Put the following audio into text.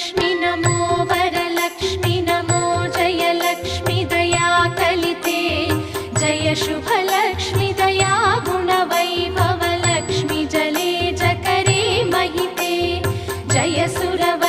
लक्ष्मी नमो वरलक्ष्मी नमो जयलक्ष्मी दया कलिते जय शुभलक्ष्मी दया गुणवैभवलक्ष्मी जले जकरे महिते जय सुरव